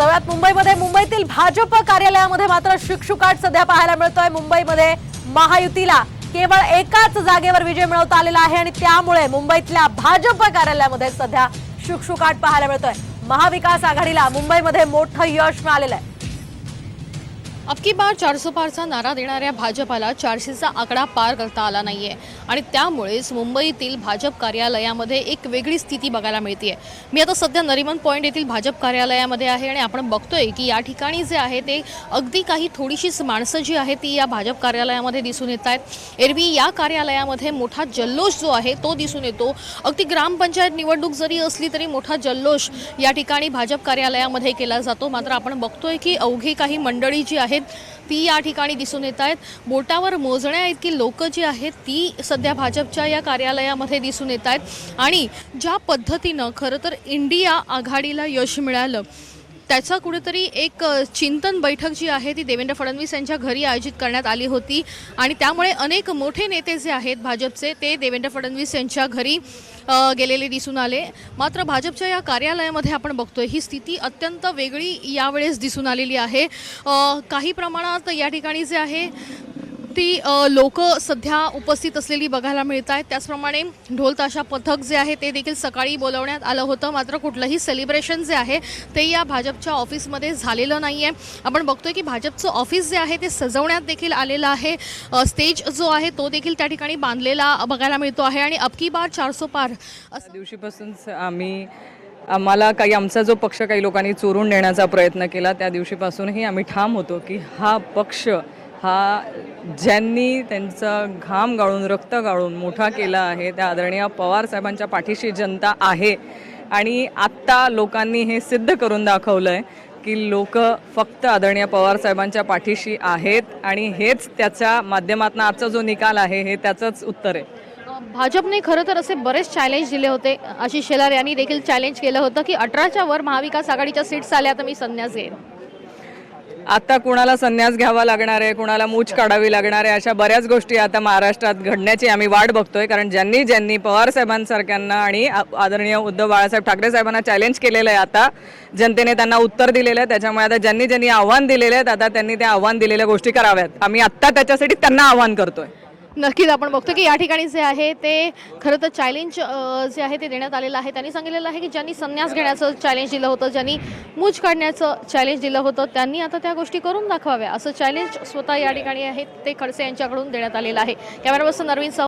जाऊयात मुंबईमध्ये मुंबईतील भाजप कार्यालयामध्ये मात्र शुकशुकाट सध्या पाहायला मिळतोय। मुंबईमध्ये महायुतीला केवळ एकाच जागेवर विजय मिळवता आलेला आहे आणि त्यामुळे मुंबईतल्या भाजप कार्यालयामध्ये सध्या शुकशुकाट पाहायला मिळतोय। महाविकास आघाडीला मुंबईमध्ये मोठं यश मिळालेलं आहे। अब की बार 400 पारचा नारा देणाऱ्या भाजपाला 400चा आकडा पार करता आला नाहीये आणि त्यामुळेच मुंबईतील भाजप कार्यालयामध्ये एक वेगळी स्थिती बघायला मिळते। मी आता सध्या नरिमन पॉइंट येथील भाजप कार्यालयामध्ये आहे आणि आपण बघतोय की या ठिकाणी जे आहे ते अगदी काही थोडीशीच माणसं जी आहेत ती या भाजप कार्यालयामध्ये दिसून येत आहेत। एरवी या कार्यालयामध्ये मोठा जल्लोष जो आहे तो दिसून येतो। अगदी ग्रामपंचायत निवडणूक जरी असली तरी मोठा जल्लोष या ठिकाणी भाजप कार्यालयामध्ये केला जातो। मात्र आपण बघतोय की अवघी काही मंडळी जी आहेत ती या ठिकाणी दिसून येत आहेत। बोटावर मोजण्या इतकी लोक जी आहेत ती सध्या भाजपच्या या कार्यालयामध्ये दिसून येत आहेत आणि ज्या पद्धतीनं खरं तर इंडिया आघाडीला यश मिळालं त्याचा कुठेतरी एक चिंतन बैठक जी आहे ती देवेंद्र फडणवीस यांच्या घरी आयोजित करण्यात आली होती आणि त्यामुळे अनेक मोठे नेते जे आहेत भाजपचे ते देवेंद्र फडणवीस यांच्या घरी गेलेले दिसून आले। मात्र भाजपच्या या कार्यालयामध्ये आपण बघतोय ही स्थिती अत्यंत वेगळी यावेळेस दिसून आलेली आहे। काही प्रमाणात या ठिकाणी जे आहे ती लोक सध्या उपस्थित असलेली बघायला मिळत आहेत। त्याचप्रमाणे ढोल ताशा पथक जे आहे ते देखील सकाळी बोलवण्यात आलं होतं। मात्र कुठलंही सेलिब्रेशन जे आहे ते या भाजपच्या ऑफिसमध्ये झालेलं नाही आहे। आपण बघतोय की भाजपचं ऑफिस जे आहे ते सजवण्यात देखील आलेलं आहे। स्टेज जो आहे तो देखील त्या ठिकाणी बांधलेला बघायला मिळतो आहे आणि अब की बार 400 पार दिवशीपासून आम्हाला काही आमचा जो पक्ष काही लोकांनी चोरून नेण्याचा प्रयत्न केला त्या दिवशीपासूनही आम्ही ठाम होतो की हा पक्ष हा ज्यांनी त्यांचा घाम गाळून रक्त गाळून मोठा केला आहे त्या आदरणीय पवार साहेबांच्या पाठीशी जनता आहे। आणि आत्ता लोकांनी हे सिद्ध करून दाखवलं आहे की लोक फक्त आदरणीय पवार साहेबांच्या पाठीशी आहेत आणि हेच त्याच्या माध्यमातून आजचा जो निकाल आहे हे त्याचंच उत्तर आहे। भाजपने खरं तर असे बरेच चॅलेंज दिले होते। आशिष शेलार यांनी देखील चॅलेंज केलं होतं की 18च्या वर महाविकास आघाडीच्या सीट्स आल्या तर मी संन्यास घेईन। आता कुणाला संन्यास घ्यावा लागणार आहे, कुणाला मूछ काढावी लागणार आहे, अशा बऱ्याच गोष्टी आता महाराष्ट्रात घडण्याची आम्ही वाट बघतोय। कारण ज्यांनी पवार साहेबांसारख्यांना आणि आदरणीय उद्धव बाळासाहेब ठाकरे साहेबांना चॅलेंज केलेलं आहे आता जनतेने त्यांना उत्तर दिलेलं आहे। त्याच्यामुळे आता ज्यांनी आव्हान दिलेले आहेत आता त्यांनी त्या आव्हान दिलेल्या गोष्टी कराव्यात। आम्ही आत्ता त्याच्यासाठी त्यांना आव्हान करतोय। नक्कीच आपण बघतो की या ठिकाणी जे आहे ते खरं तर चॅलेंज जे आहे ते देण्यात आलेलं आहे। त्यांनी सांगितलेलं आहे की ज्यांनी संन्यास घेण्याचं चॅलेंज दिलं होतं, ज्यांनी मूछ काढण्याचं चॅलेंज दिलं होतं त्यांनी आता त्या गोष्टी करून दाखवाव्या असं चॅलेंज स्वतः या ठिकाणी आहे ते खडसे यांच्याकडून देण्यात आलेलं आहे। Camera person Arvind